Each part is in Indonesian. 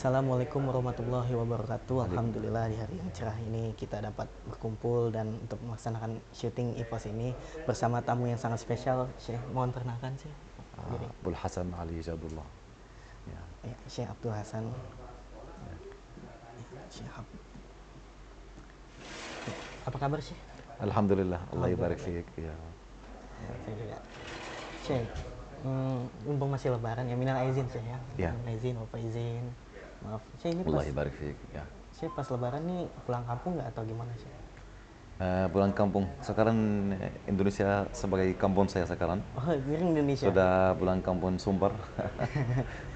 Assalamualaikum warahmatullahi wabarakatuh. Alik. Alhamdulillah di hari yang cerah ini kita dapat berkumpul dan untuk melaksanakan syuting EVOS ini bersama tamu yang sangat spesial. Syekh, mohon perkenalkan Syekh diri. Abdul Hasan Ali Jabullah. Ya, Ya, Syekh Abdul Hasan. ya. Syekh apa kabar Syekh? Alhamdulillah, Allah Alhamdulillah. ibarik fiik. Ya. Ya. Saya juga. Syekh, mumpung masih lebaran ya minal aizin Syekh ya. Ya. Minal aizin, wal izin. Maaf. Syekh ini Allah pas ibarik fiik. Ya. Syekh pas lebaran nih pulang kampung nggak atau gimana Syekh? Pulang kampung. Sekarang Indonesia sebagai kampung saya sekarang. Oh, ini Indonesia. Sudah pulang kampung Sumber.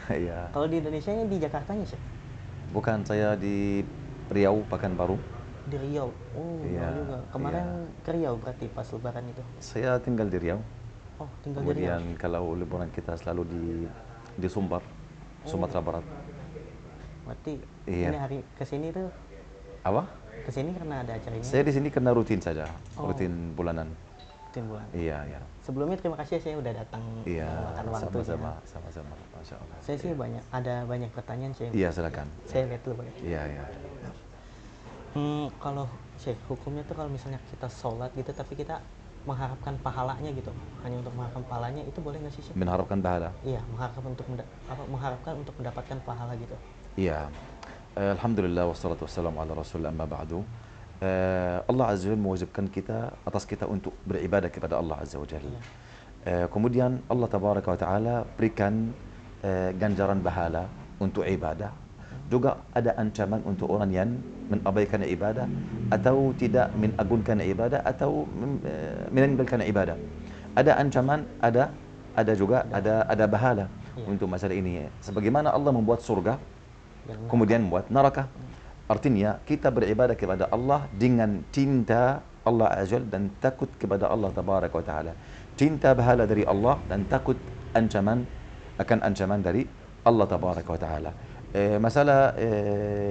Ya. Kalau di Indonesia nya di Jakartanya Syekh? Bukan, saya di Riau, Pekanbaru. Di Riau. Oh, Iya, jauh juga. Kemarin iya. ke Riau berarti pas lebaran itu. Saya tinggal di Riau. Oh, tinggal di Riau. Kemudian kalau liburan kita selalu di Sumber, Sumatera Barat. Berarti Iya. ini hari kesini tuh Apa? kesini karena ada acara ini. Saya di sini karena rutin saja, Oh. rutin bulanan. Rutin bulan. Iya, iya. Sebelumnya terima kasih saya udah datang Iya, meluangkan waktunya. sama-sama, sama-sama, Masya Allah. Saya sih ada banyak pertanyaan saya. Iya, silakan. Saya lihat dulu boleh. Iya, iya. Kalau Syekh, hukumnya tuh kalau misalnya kita sholat gitu tapi kita mengharapkan pahalanya gitu, hanya untuk mengharapkan pahalanya, itu boleh nggak sih Syekh? Mengharapkan pahala. Iya, mengharapkan untuk mendapatkan pahala gitu. Iya. Alhamdulillah wassalatu wassalamu ala Rasulillah amma ba'du. Allah Azza wa Jalla mewajibkan kita atas kita untuk beribadah kepada Allah Azza wa Jalla. Kemudian Allah Tabaraka wa Ta'ala berikan ganjaran pahala untuk ibadah. Juga ada ancaman untuk orang yang mengabaikan ibadah atau tidak mengagungkan ibadah atau meninggalkan ibadah. Ada ancaman, ada juga ada pahala untuk masalah ini. Sebagaimana Allah membuat surga, Dan kemudian membuat neraka. Artinya kita beribadah kepada Allah dengan cinta Allah Azza dan takut kepada Allah Tabaraka wa Ta'ala. Cinta pahala dari Allah dan takut ancaman dari Allah Tabaraka wa Ta'ala. Masalah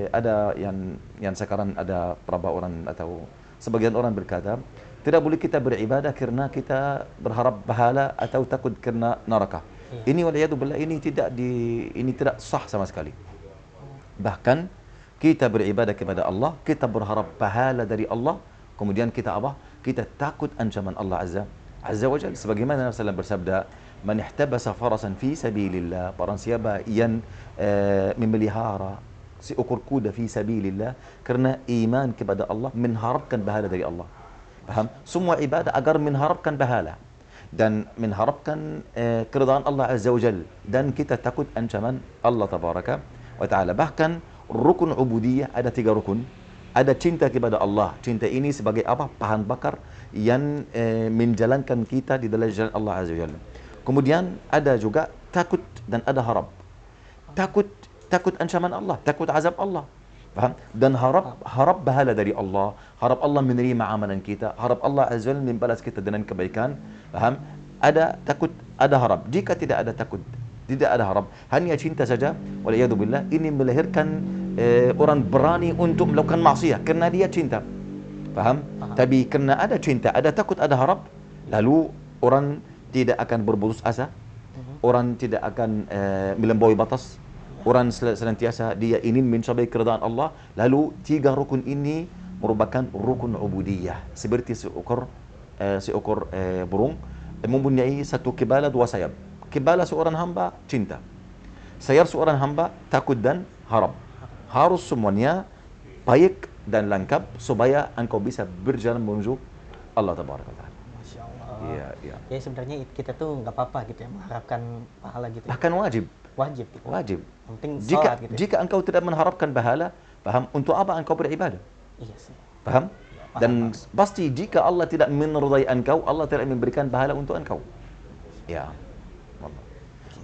ada yang sekarang ada beberapa orang atau sebagian orang berkata tidak boleh kita beribadah karena kita berharap pahala atau takut karena neraka. Ini waliyadzubillah ini tidak sah sama sekali. Bahkan kita beribadah kepada Allah, kita berharap pahala dari Allah, kemudian kita apa? Kita takut ancaman Allah Azza wa Jalla. Sebagaimana Nabi SAW bersabda, "Man ihtabasa farasan fi sabilillah", barang siapa yang memelihara seekor kuda fi sabilillah karena iman kepada Allah, mengharapkan pahala dari Allah. Paham? Semua ibadah agar mengharapkan pahala dan mengharapkan keridhaan Allah Azza wa Jalla, dan kita takut ancaman Allah Tabaraka wa Ta'ala. Bahkan rukun ubudiyah ada 3 rukun. Ada cinta kepada Allah. Cinta ini sebagai apa? Bahan bakar yang menjalankan kita di dalam jalan Allah Azza wa Jalla. Kemudian ada juga takut dan ada harap. Takut ancaman Allah, takut azab Allah. Paham? Dan harap pahala dari Allah, harap Allah menerima amalan kita, harap Allah Azza wa Jalla membalas kita dengan kebaikan. Paham? Ada takut, ada harap. Jika tidak ada takut, tidak ada harap, hanya cinta saja, waliyadzubillah, ini melahirkan orang berani untuk melakukan maksiat karena dia cinta. Paham? Tapi karena ada cinta, ada takut, ada harap, lalu orang tidak akan berputus asa, orang tidak akan melampaui batas, orang senantiasa dia ingin mencapai keridhaan Allah. Lalu 3 rukun ini merupakan rukun ubudiyah, seperti seekor burung mempunyai 1 kepala 2 sayap. Kepala seorang hamba cinta, sayap seorang hamba takut dan harap. Harus semuanya baik dan lengkap supaya engkau bisa berjalan menuju Allah Tabaraka wa Ta'ala. Masya Allah. Iya, iya. Jadi sebenarnya kita tuh nggak apa-apa gitu ya mengharapkan pahala gitu. Bahkan wajib. Wajib gitu. Wajib. Yang penting Jika sholat gitu. jika engkau tidak mengharapkan pahala, paham? Untuk apa engkau beribadah? Iya sih. Paham? Paham, Dan pasti jika Allah tidak meridai engkau, Allah tidak memberikan pahala untuk engkau. Ya. Wallah.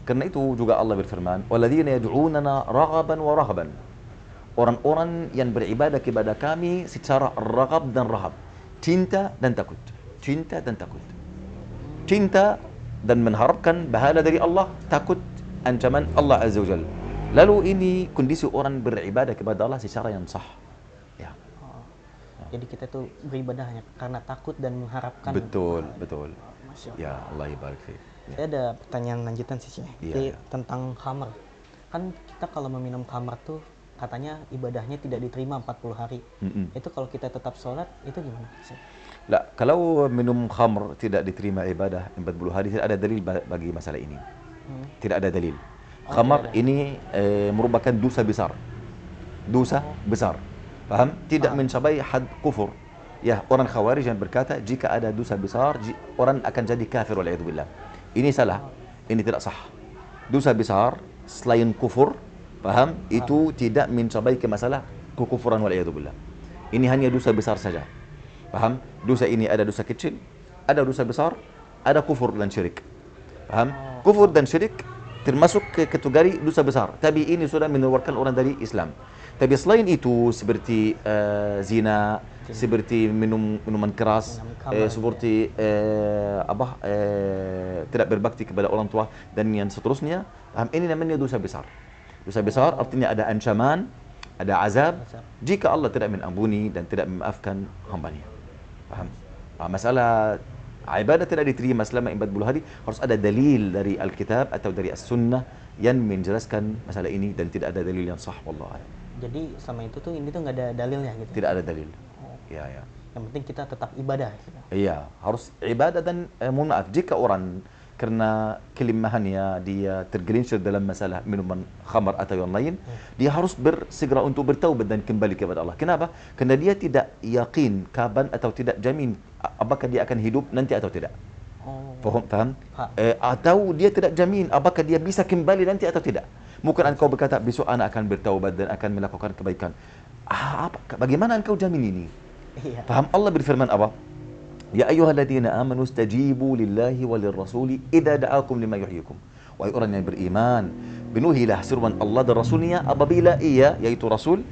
Karena itu juga Allah berfirman, "Walladzina yad'unana raghaban wa rahaban." Orang-orang yang beribadah kepada kami secara raghab dan rahab. Cinta dan takut. Cinta dan takut. Cinta dan mengharapkan pahala dari Allah, takut ancaman Allah Azza wa Jalla. Lalu ini kondisi orang beribadah kepada Allah secara yang sah. Ya. Oh. Jadi kita tuh beribadah hanya karena takut dan mengharapkan. Betul, betul. Masya Allah. Ya, Allah ibarik fiik. Saya ada pertanyaan lanjutan sih Syekh. Iya, Jadi iya. tentang khamr. kan kita kalau meminum khamar tuh katanya ibadahnya tidak diterima 40 hari. Itu kalau kita tetap sholat itu gimana sih? La, kalau minum khamr tidak diterima ibadah 40 hari, tidak ada dalil bagi masalah ini. Tidak ada dalil. Khamar ini merupakan dosa besar. Dosa besar. Paham? Tidak mencapai had kufur. Ya, orang Khawarij yang berkata jika ada dosa besar, orang akan jadi kafir wal'iyadzubillah. Ini salah. Ini tidak sah. Dosa besar selain kufur, paham? Itu tidak mencapai ke masalah kekufuran wal'iyadzubillah. Ini hanya dosa besar saja. Paham? Dosa ini ada dosa kecil, ada dosa besar, ada kufur dan syirik. Paham? Kufur dan syirik termasuk ke kategori dosa besar. Tapi ini sudah mengeluarkan orang dari Islam. Tapi selain itu seperti zina, seperti minuman keras, seperti tidak berbakti kepada orang tua dan yang seterusnya. Ini namanya dosa besar. Dosa besar artinya ada ancaman, ada azab jika Allah tidak mengampuni dan tidak memaafkan hambanya. Paham? Masalah ibadah tidak diterima selama 40 hari harus ada dalil dari Alkitab atau dari As-Sunnah yang menjelaskan masalah ini dan tidak ada dalil yang sah wallah. Jadi sama itu tuh ini tuh nggak ada dalilnya gitu. Tidak ada dalil. Ya, ya. Yang penting kita tetap ibadah gitu. Iya, harus ibadah dan mohon maaf jika orang karena kelimahannya dia tergelincir dalam masalah minuman khamar atau yang lain, dia harus bersegera untuk bertaubat dan kembali kepada Allah. Kenapa? Karena dia tidak yakin kapan atau tidak jamin apakah dia akan hidup nanti atau tidak. Faham? Atau dia tidak jamin apakah dia bisa kembali nanti atau tidak. Mungkin engkau berkata besok anak akan bertaubat dan akan melakukan kebaikan. Bagaimana engkau jamin ini? Iya. Paham? Allah berfirman apa? Ya ayyuhalladzina amanu stajibu lillahi walil rasuli idza da'akum lima yuhyikum. Wahai orang yang beriman, penuhilah seruan Allah dan Rasulnya apabila ia, yaitu Rasul,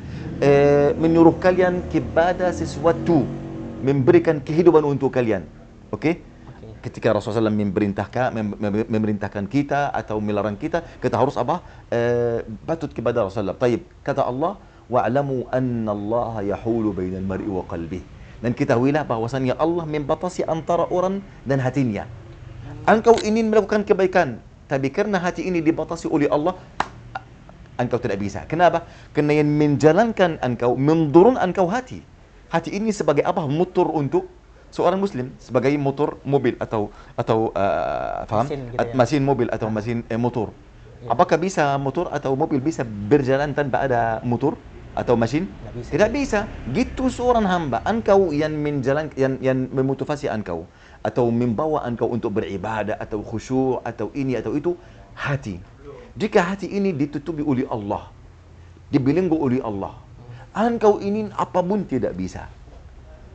menyuruh kalian kepada sesuatu, memberikan kehidupan untuk kalian. Okey? Ketika Rasulullah memerintahkan kita atau melarang kita, kita harus apa? Patut kepada Rasulullah. Taib. Kata Allah, wa'lamu anna Allah yahulu bainal mar'i wa qalbihi. Dan ketahuilah bahwasannya Allah membatasi antara orang dan hatinya. Engkau ingin melakukan kebaikan, tapi karena hati ini dibatasi oleh Allah, engkau tidak bisa. Kenapa? Karena yang menjalankan engkau, mendorong engkau hati. Hati ini sebagai apa? Motor untuk seorang muslim, sebagai motor mobil atau faham? Mesin, gitu ya? Mesin mobil atau mesin motor. Ya. Apakah bisa motor atau mobil bisa berjalan tanpa ada motor atau mesin? Tidak bisa. Gitu seorang hamba, engkau yang yang memotivasi engkau atau membawa engkau untuk beribadah atau khusyuk atau ini atau itu, hati. Jika hati ini ditutupi oleh Allah, dibelenggu oleh Allah, engkau ini apapun tidak bisa.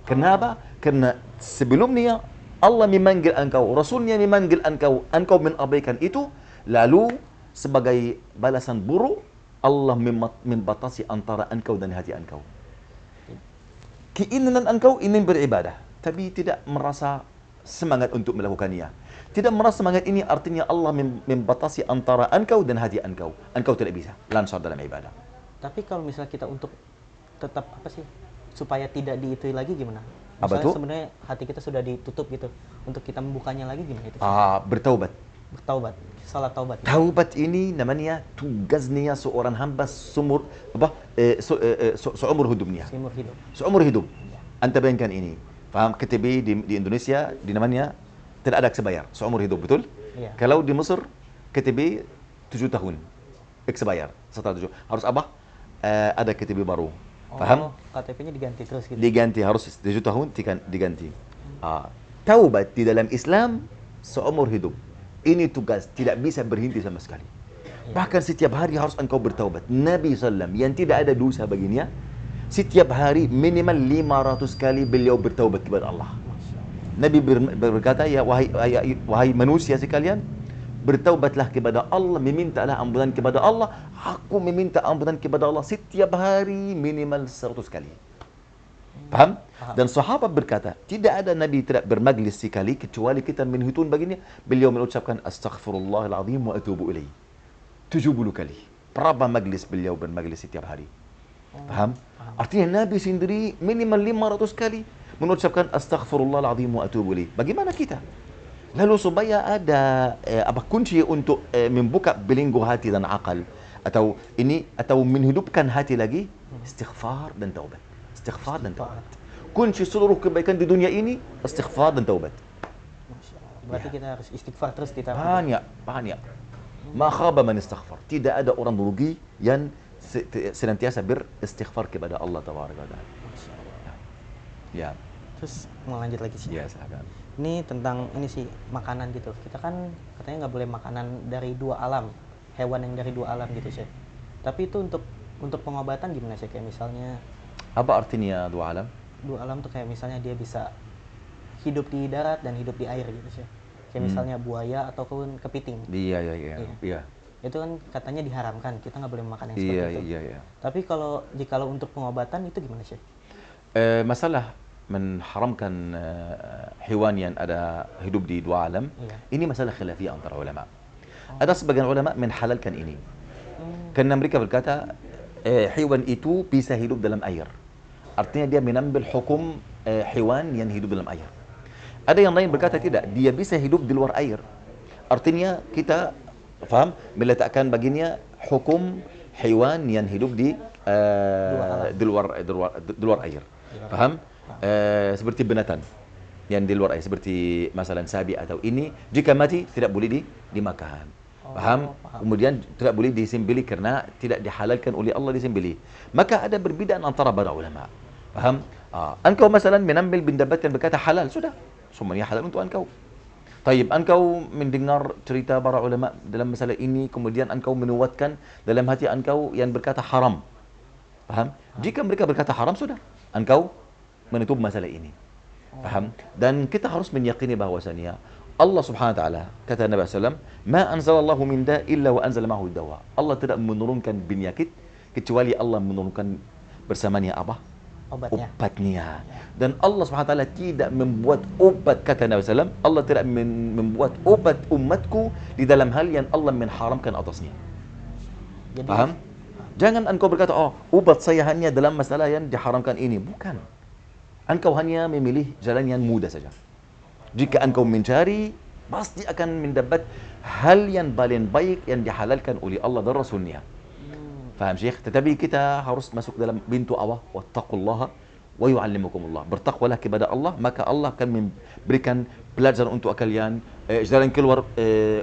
Kenapa? Karena sebelumnya Allah memanggil engkau, Rasulnya memanggil engkau, engkau mengabaikan itu, lalu sebagai balasan buruk Allah membatasi antara engkau dan hati engkau. Keinginan engkau ingin beribadah, tapi tidak merasa semangat untuk melakukannya. Tidak merasa semangat ini artinya Allah membatasi antara engkau dan hati engkau. Engkau tidak bisa lancar dalam ibadah. Tapi kalau misalnya kita untuk tetap apa sih supaya tidak diitui lagi gimana? Apa Misalnya tuh? sebenarnya hati kita sudah ditutup gitu, untuk kita membukanya lagi gimana itu? Bertaubat. Bertaubat, salat taubat. Taubat ini namanya tugasnya seorang hamba seumur hidupnya. Seumur hidup. Seumur hidup. Anta bayangkan ini. Faham? KTB di Indonesia di namanya tidak ada expired, seumur hidup, betul? Iya. Kalau di Mesir KTB 7 tahun expired. Setelah 7 harus apa? Ada KTB baru. Paham? KTP-nya diganti terus gitu. Diganti, harus 7 tahun diganti. Taubat di dalam Islam seumur hidup. Ini tugas, tidak bisa berhenti sama sekali. Bahkan setiap hari harus engkau bertaubat. Nabi SAW yang tidak ada dosa baginya, setiap hari minimal 500 kali beliau bertaubat kepada Allah. Nabi berkata, ya wahai manusia sekalian, bertaubatlah kepada Allah, memintalah ampunan kepada Allah. Aku meminta ampunan kepada Allah setiap hari minimal 100 kali. Paham? Dan sahabat berkata, tidak ada Nabi tidak bermajlis sekali kecuali kita menghitung baginya. Beliau mengucapkan astaghfirullahaladzim wa atubu ilaih 70 kali. Berapa majlis beliau bermajlis setiap hari? Paham? Artinya Nabi sendiri minimal 500 kali mengucapkan astaghfirullahaladzim wa atubu ilaih. Bagaimana kita? Lalu supaya ada kunci untuk membuka belenggu hati dan akal, atau menghidupkan hati lagi, istighfar dan taubat. Istighfar dan taubat. Kunci seluruh kebaikan di dunia ini istighfar dan taubat. Masya Allah. Berarti kita harus istighfar terus kita. Banyak. Ma khaba man istighfar. Tidak ada orang merugi yang senantiasa beristighfar kepada Allah Tabaraka wa Ta'ala. Masya Allah. Ya. Terus mau lanjut lagi sih. Ya, silakan. Ini tentang ini sih makanan gitu. Kita kan katanya nggak boleh makanan dari dua alam, hewan yang dari dua alam gitu sih. Tapi itu untuk pengobatan gimana sih? Kayak misalnya Apa artinya dua alam? dua alam tuh kayak misalnya dia bisa hidup di darat dan hidup di air gitu sih. Kayak misalnya buaya ataupun kepiting. Iya. Itu kan katanya diharamkan, kita nggak boleh makan yang seperti itu. Iya. Tapi jikalau untuk pengobatan itu gimana sih? Masalah menharamkan hewan yang ada hidup di dua alam, ini masalah khilafiyah antara ulama. Ada sebagian ulama menghalalkan ini. Karena mereka berkata hewan itu bisa hidup dalam air. Artinya dia menambil hukum hewan yang hidup dalam air. Ada yang lain berkata tidak, dia bisa hidup di luar air. Artinya kita faham meletakkan baginya hukum hewan yang hidup di luar air. Faham? Seperti binatang yang di luar air, seperti masalah sapi atau ini, jika mati tidak boleh dimakan. Paham? Kemudian tidak boleh disembelih karena tidak dihalalkan oleh Allah disembelih. Maka ada perbedaan antara para ulama. Paham? Engkau masalah menambil bindabat yang berkata halal, sudah. Semuanya halal untuk engkau. Taib, engkau mendengar cerita para ulama dalam masalah ini, kemudian engkau menuatkan dalam hati engkau yang berkata haram. Paham? Jika mereka berkata haram, sudah. Engkau menutup masalah ini. Paham? Dan kita harus meyakini bahwasanya Allah Subhanahu wa taala, kata Nabi sallallahu alaihi wasallam, "Ma anzalallahu min da illa wa anzala ma'ahu dawa." Allah tidak menurunkan penyakit kecuali Allah menurunkan bersamanya apa? Obatnya. Dan Allah Subhanahu wa taala tidak membuat obat, kata Nabi sallallahu alaihi wasallam, Allah tidak membuat obat umatku di dalam hal yang Allah mengharamkan atasnya. Jadi, paham? Jangan engkau berkata, "Oh, obat saya hanya dalam masalah yang diharamkan ini." Bukan. Engkau hanya memilih jalan yang mudah saja. Jika engkau mencari, pasti akan mendapat hal yang paling baik yang dihalalkan oleh Allah dan Rasulnya. Faham Syekh? Tetapi kita harus masuk dalam pintu awal, wattaqullaha wa yu'allimukumullah. Bertakwalah kepada Allah, maka Allah akan memberikan pelajaran untuk kalian, jalan keluar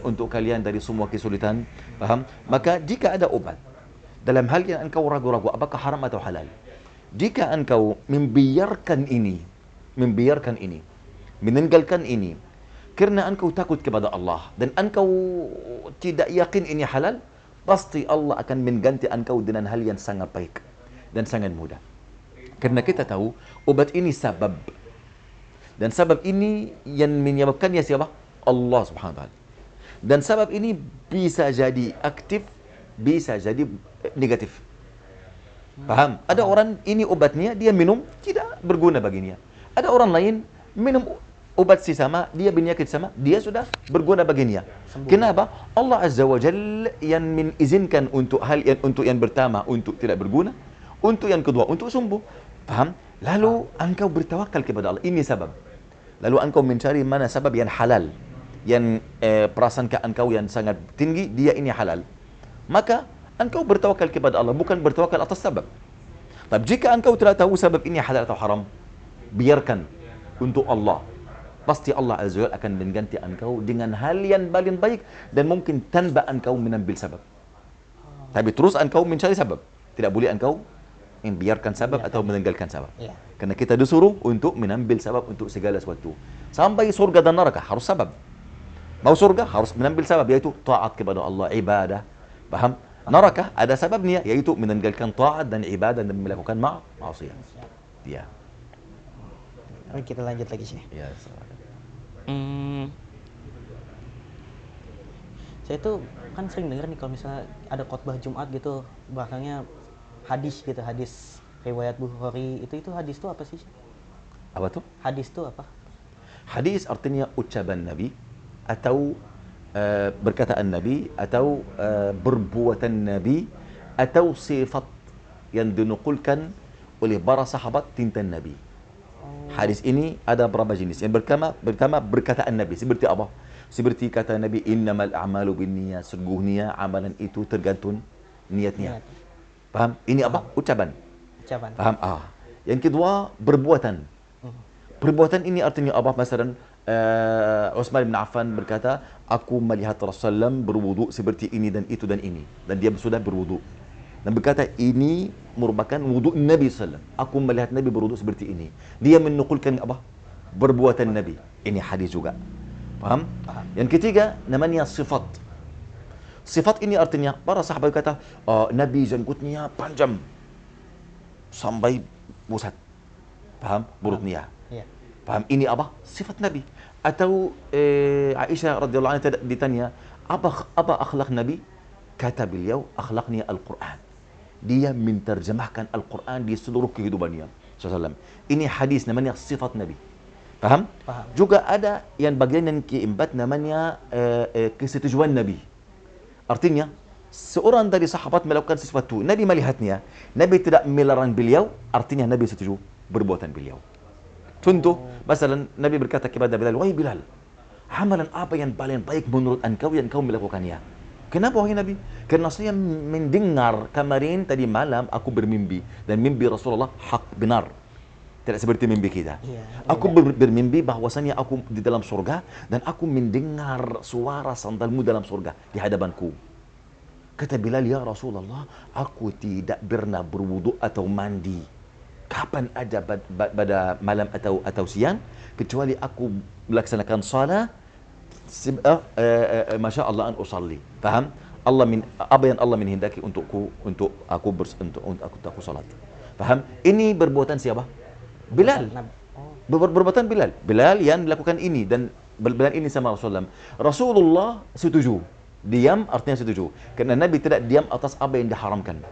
untuk kalian dari semua kesulitan. Faham? Maka jika ada obat dalam hal yang engkau ragu-ragu apakah haram atau halal, jika engkau membiarkan ini, meninggalkan ini karena engkau takut kepada Allah dan engkau tidak yakin ini halal, pasti Allah akan mengganti engkau dengan hal yang sangat baik dan sangat mudah. Karena kita tahu obat ini sabab, dan sabab ini yang menyebabkannya siapa? Allah Subhanahu wa taala. Dan sabab ini bisa jadi aktif, bisa jadi negatif. Paham? Ada orang ini obatnya dia minum tidak berguna baginya. Ada orang lain minum obat sesama, dia penyakit sama, dia sudah berguna baginya. Kenapa? Allah Azza wa Jalla yang mengizinkan untuk hal yang untuk yang pertama untuk tidak berguna, untuk yang kedua untuk sembuh. Paham? Lalu engkau bertawakal kepada Allah. Ini sabab. Lalu engkau mencari mana sabab yang halal, yang prasangka engkau yang sangat tinggi, dia ini halal. Maka engkau bertawakal kepada Allah, bukan bertawakal atas sabab. Tapi jika engkau tidak tahu sabab ini halal atau haram, biarkan untuk Allah. Pasti Allah Azza wa Jalla akan mengganti engkau dengan hal yang paling baik dan mungkin tanpa engkau menambil sabab. Tapi terus engkau mencari sabab. Tidak boleh engkau membiarkan sabab atau meninggalkan sabab. Karena kita disuruh untuk menambil sabab untuk segala sesuatu. Sampai surga dan neraka harus sabab. Mau surga harus menambil sabab, yaitu taat kepada Allah, ibadah. Paham? Neraka ada sababnya, yaitu meninggalkan taat dan ibadah dan melakukan maksiat. Ya. Kita lanjut lagi sih. Ya. Saya tuh kan sering dengar nih kalau misalnya ada khotbah Jumat gitu, bahkannya hadis gitu, hadis riwayat Bukhari, itu hadis tuh apa sih? Apa tuh? Hadis tuh apa? Hadis artinya ucapan Nabi atau perkataan Nabi atau perbuatan Nabi atau sifat yang dinukulkan oleh para sahabat tentang Nabi. Hadis ini ada berapa jenis. Yang pertama perkataan Nabi. Seperti apa? Seperti kata Nabi, innamal a'malu binniyat, sesungguhnya amalan itu tergantung niatnya. Niat. Paham? Ini apa? Ucapan. Ucapan. Paham? Yang kedua, perbuatan. Perbuatan ini artinya apa? Masalan, Utsman bin Affan berkata, aku melihat Rasulullah berwudu seperti ini dan itu dan ini. Dan dia sudah berwudu. Dan berkata, ini merupakan wudu Nabi SAW. Aku melihat Nabi berwudu seperti ini. Dia menukulkan apa? Perbuatan Nabi. Ini hadis juga. Paham? Yang ketiga, namanya sifat. Sifat ini artinya, para sahabat kata, Nabi jenggotnya panjang sampai pusat. Paham? Perutnya. Iya. Paham? Ini apa? Sifat Nabi. Atau Aisyah radhiyallahu anha ditanya, apa akhlak Nabi? Kata beliau, akhlaknya Al-Quran. Dia menterjemahkan Al-Quran di seluruh kehidupannya. SAW. Ini hadis namanya sifat Nabi. Paham? Paham. Juga ada yang bagian yang keempat namanya kesetujuan Nabi. Artinya, seorang dari sahabat melakukan sesuatu, Nabi melihatnya, Nabi tidak melarang beliau, artinya Nabi setuju perbuatan beliau. Contoh, masalah Nabi berkata kepada Bilal, wahai Bilal, amalan apa yang paling baik menurut engkau yang kau melakukannya? Kenapa wahai Nabi? Karena saya mendengar kemarin tadi malam aku bermimpi, dan mimpi Rasulullah hak benar. Tidak seperti mimpi kita. Iya, Aku bermimpi bahwasanya aku di dalam surga dan aku mendengar suara sandalmu dalam surga di hadapanku. Kata Bilal, ya Rasulullah, aku tidak pernah berwudu atau mandi. Kapan aja pada malam atau siang, kecuali aku melaksanakan salat, masya Allah an usalli. Faham? Apa yang Allah menghendaki untuk aku salat. Faham? Ini perbuatan siapa? Bilal. Perbuatan Bilal. Bilal yang melakukan ini dan Bilal ini sama Rasulullah. Rasulullah setuju. Diam artinya setuju. Karena Nabi tidak diam atas apa yang diharamkan.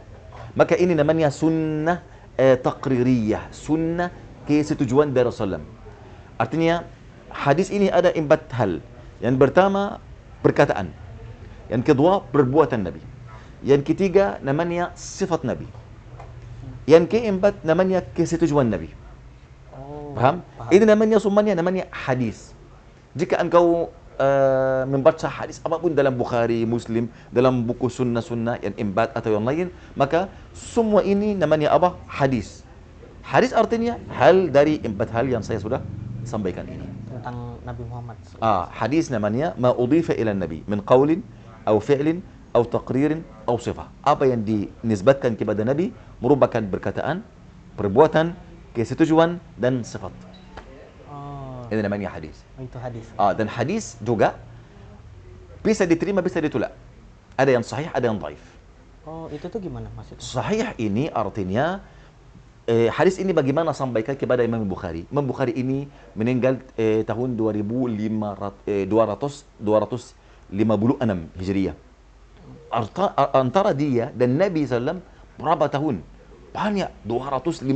Maka ini namanya sunnah taqririyah. Sunnah kesetujuan dari Rasulullah. Artinya hadis ini ada 4 hal. Yang pertama perkataan. Yang kedua perbuatan Nabi. Yang ketiga namanya sifat Nabi. Yang keempat namanya kesetujuan Nabi. Paham? Ini namanya semuanya namanya hadis. Jika engkau membaca hadis apapun dalam Bukhari, Muslim, dalam buku sunnah-sunnah yang empat atau yang lain, maka semua ini namanya apa? Hadis. Hadis artinya hal dari 4 hal yang saya sudah sampaikan ini. Tentang Nabi Muhammad. Hadis namanya ma udhifa ila nabi min qaulin aw fi'lin aw taqririn aw sifah. Apa yang dinisbatkan kepada Nabi merupakan perkataan, perbuatan, kesetujuan dan sifat. Ini namanya hadis. Itu hadis. Dan hadis juga bisa diterima, bisa ditolak. Ada yang sahih, ada yang dhaif. Itu tuh gimana maksudnya? Sahih ini artinya hadis ini bagaimana sampaikan kepada Imam Bukhari. Imam Bukhari ini meninggal tahun 256 Hijriah. Antara dia dan Nabi SAW berapa tahun? Banyak, 256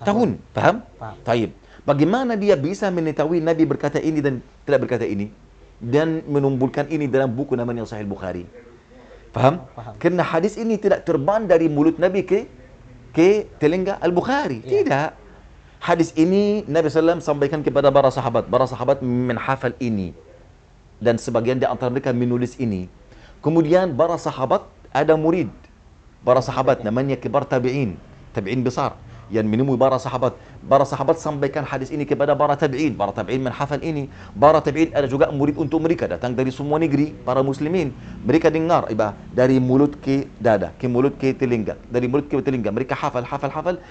tahun. Faham? Taib. Bagaimana dia bisa mengetahui Nabi berkata ini dan tidak berkata ini? Dan menumbulkan ini dalam buku namanya Sahih Bukhari. Faham? Karena hadis ini tidak terbang dari mulut Nabi ke telinga Al-Bukhari. Tidak. Hadis ini Nabi SAW sampaikan kepada para sahabat. Para sahabat menghafal ini. Dan sebagian di antara mereka menulis ini. Kemudian para sahabat ada murid. Para sahabat namanya kibar tabi'in. Tabi'in besar. Yang menemui para sahabat. Para sahabat sampaikan hadis ini kepada para tabi'in. Para tabi'in menghafal ini. Para tabi'in ada juga murid untuk mereka. Datang dari semua negeri, para muslimin. Mereka dengar dari mulut ke dada, ke mulut ke telinga. Dari mulut ke telinga. Mereka hafal.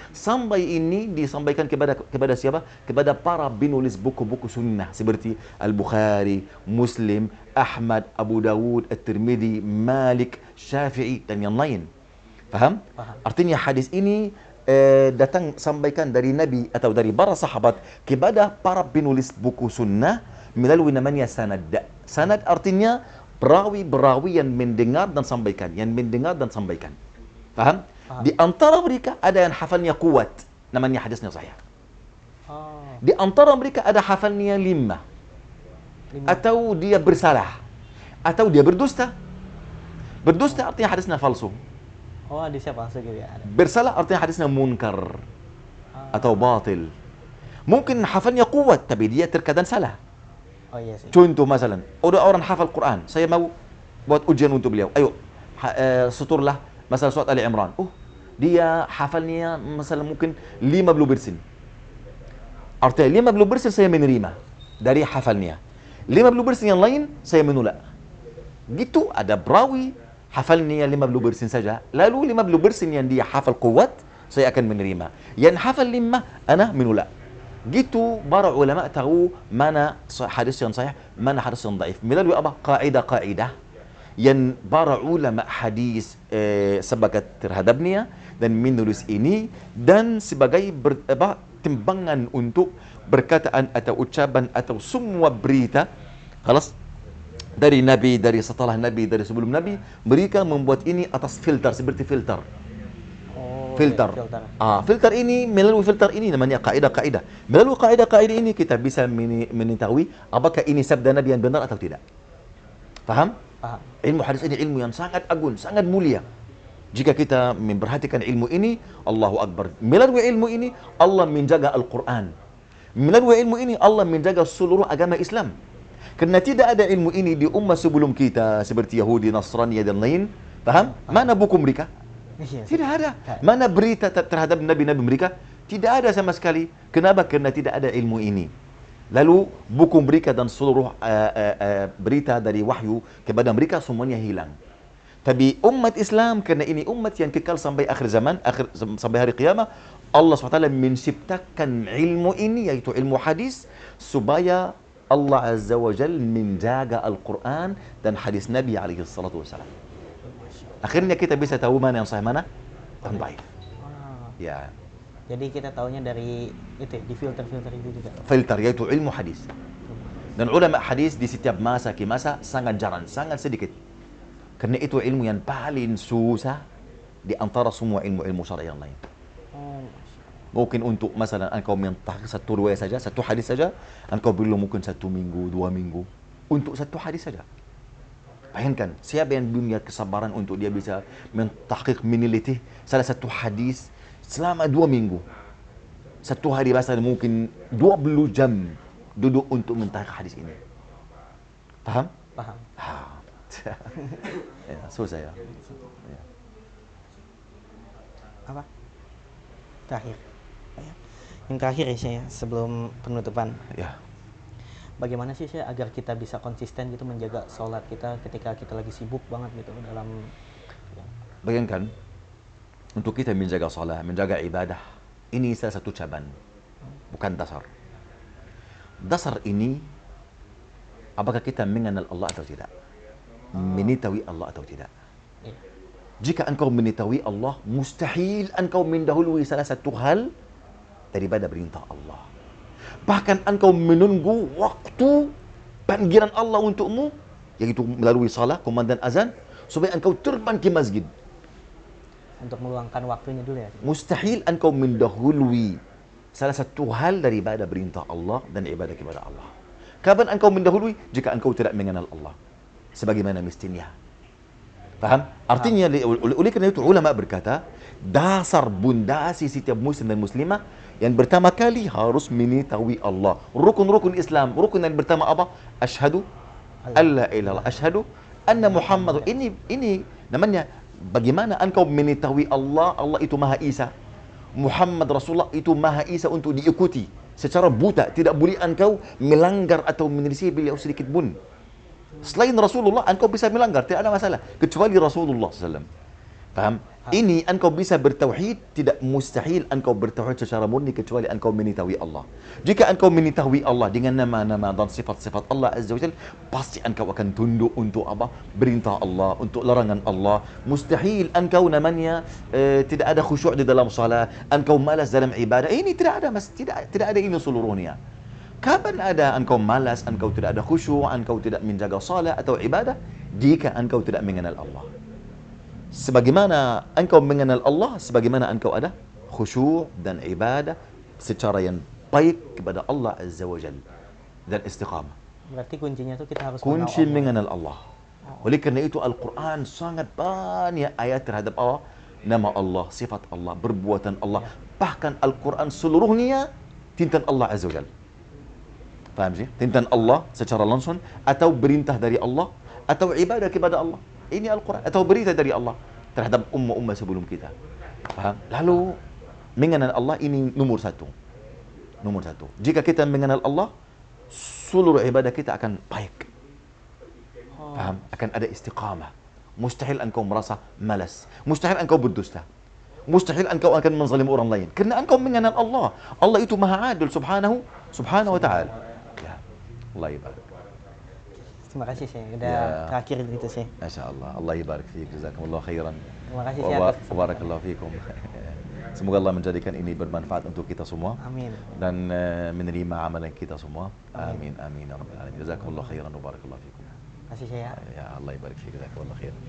Sampai ini disampaikan kepada siapa? Kepada para penulis buku-buku sunnah. Seperti Al-Bukhari, Muslim, Ahmad, Abu Dawud, At-Tirmidzi, Malik, Syafi'i, dan yang lain. Faham? Artinya hadis ini datang sampaikan dari Nabi atau dari para sahabat kepada para penulis buku sunnah melalui namanya sanad. Sanad artinya perawi-perawi yang mendengar dan sampaikan, Faham? Di antara mereka ada yang hafalnya kuat, namanya hadisnya sahih. Di antara mereka ada hafalnya 5. Atau dia bersalah, atau dia berdusta. Berdusta artinya hadisnya palsu. Hadisnya palsu gitu ya. Bersalah artinya hadisnya munkar atau batil. Mungkin hafalnya kuat tapi dia terkadang salah. Iya sih. Contoh masalah, ada orang hafal Quran, saya mau buat ujian untuk beliau. Ayo, seturlah masalah surat Ali Imran. Dia hafalnya masalah mungkin 50%. Artinya 50% saya menerima dari hafalnya. 50% yang lain saya menolak. Gitu ada perawi hafalnya 50% saja. Lalu 50% yang dia hafal kuat, saya akan menerima. Yang hafal 5, ana menolak. Gitu para ulama tahu mana hadis yang sahih, mana hadis yang dhaif. Melalui apa? Kaidah-kaidah yang para ulama hadis sebagai terhadapnya dan menulis ini dan sebagai timbangan untuk berkataan atau ucapan atau semua berita kelas dari Nabi, dari setelah Nabi, dari sebelum Nabi, mereka membuat ini atas filter, seperti filter. Filter. Filter ini, melalui filter ini namanya kaidah-kaidah. Melalui kaidah-kaidah ini kita bisa mengetahui apakah ini sabda Nabi yang benar atau tidak. Faham? Paham. Ilmu hadis ini ilmu yang sangat agung, sangat mulia. Jika kita memperhatikan ilmu ini, Allahu Akbar. Melalui ilmu ini, Allah menjaga Al-Quran. Melalui ilmu ini, Allah menjaga seluruh agama Islam. Kerana tidak ada ilmu ini di umat sebelum kita, seperti Yahudi, Nasrani dan lain. Faham? Mana buku mereka? Tidak ada. Mana berita terhadap nabi-nabi mereka? Tidak ada sama sekali. Kenapa? Kerana tidak ada ilmu ini. Lalu buku mereka dan seluruh berita dari wahyu kepada mereka semuanya hilang. Tapi umat Islam, kerana ini umat yang kekal sampai akhir zaman, sampai hari kiamat, Allah SWT menciptakan ilmu ini, yaitu ilmu hadis, supaya Allah Azza wa Jal menjaga Al-Quran dan hadis Nabi SAW. Akhirnya kita bisa tahu mana yang sahih, mana yang dhaif. Ya. Jadi kita tahunya dari itu, di filter-filter itu juga. Filter, yaitu ilmu hadis. Dan ulama hadis di setiap masa ke masa sangat jarang, sangat sedikit. Kerana itu ilmu yang paling susah di antara semua ilmu-ilmu syar'i yang lain. Mungkin untuk masalah engkau mentah satu riwayat saja, satu hadis saja, engkau perlu mungkin 1 minggu, 2 minggu untuk satu hadis saja. Bayangkan, siapa yang punya kesabaran untuk dia bisa mentahqiq, meneliti salah satu hadis selama 2 minggu. Satu hari bahasa mungkin 20 jam duduk untuk mentahqiq hadis ini. Paham? Paham. Ya, susah ya. Apa? Terakhir. Yang terakhir ya saya, sebelum penutupan. Ya. Bagaimana sih saya agar kita bisa konsisten gitu menjaga sholat kita ketika kita lagi sibuk banget gitu dalam. Bayangkan, untuk kita menjaga salat, menjaga ibadah, ini salah satu cabang, bukan dasar. Dasar ini, apakah kita mengenal Allah atau tidak? Mengetahui Allah atau tidak? Jika engkau mengetahui Allah, mustahil engkau mendahului salah satu hal daripada perintah Allah. Bahkan engkau menunggu waktu panggilan Allah untukmu, yaitu melalui salat, komandan azan, supaya engkau terbang ke masjid. Untuk meluangkan waktunya dulu ya. Mustahil engkau mendahului salah satu hal daripada perintah Allah dan ibadah kepada Allah. Kapan engkau mendahului? Jika engkau tidak mengenal Allah sebagaimana mestinya. Faham? Artinya oleh kerana itu ulama berkata, dasar bundasi setiap muslim dan muslimah yang pertama kali harus mengetahui Allah. Rukun-rukun Islam. Rukun yang pertama apa? Asyhadu alla ilaha illallah, asyhadu anna Muhammad. Ini namanya bagaimana engkau mengetahui Allah. Allah itu Maha Esa. Muhammad Rasulullah itu Maha Esa untuk diikuti secara buta. Tidak boleh engkau melanggar atau menyelisih beliau sedikit pun. Selain Rasulullah, engkau bisa melanggar, tidak ada masalah. Kecuali Rasulullah SAW. Faham? Ini engkau bisa bertauhid, tidak mustahil engkau bertauhid secara murni kecuali engkau mengetahui Allah. Jika engkau mengetahui Allah dengan nama-nama dan sifat-sifat Allah Azza wa Jalla, pasti engkau akan tunduk untuk apa? Perintah Allah, untuk larangan Allah. Mustahil engkau namanya tidak ada khusyuk di dalam salat, engkau malas dalam ibadah. Ini tidak ada ini seluruhnya. Kapan ada engkau malas, engkau tidak ada khusyuk, engkau tidak menjaga salat atau ibadah? Jika engkau tidak mengenal Allah. Sebagaimana engkau mengenal Allah, sebagaimana engkau ada khusyuk dan ibadah secara yang baik kepada Allah Azza wa Jalla dan istiqamah. Berarti kuncinya itu kita harus kunci mengenal Allah. Oleh kerana itu Al-Quran sangat banyak ayat terhadap Allah, nama Allah, sifat Allah, perbuatan Allah. Bahkan Al-Quran seluruhnya tentang Allah Azza wa Jalla. Faham sih? Tentang Allah secara langsung atau perintah dari Allah atau ibadah kepada Allah. Ini Al-Quran atau berita dari Allah terhadap ummah-ummah sebelum kita. Paham? Lalu mengenal Allah ini nomor satu. Nomor satu. Jika kita mengenal Allah, seluruh ibadah kita akan baik. Paham? Akan ada istiqamah. Mustahil engkau merasa malas. Mustahil engkau berdusta. Mustahil engkau akan menzalim orang lain. Karena engkau mengenal Allah. Allah itu maha adil subhanahu wa ta'ala. Ya. Allah ibarak. Terima kasih Syekh. Udah Ya. terakhir gitu Syekh. Masya Allah. Allah ibarak fiik. Jazakumullah khairan. Terima kasih Syekh atas Wabarakallahu fiikum. Semoga Allah menjadikan ini bermanfaat untuk kita semua. Amin. Dan menerima amalan kita semua. Amin. Amin. Ya Rabbal Alamin. Jazakumullah khairan. Wabarakallahu fiikum. Terima kasih Syekh ya. Ya Allah ibarak fiik. Jazakumullah khairan.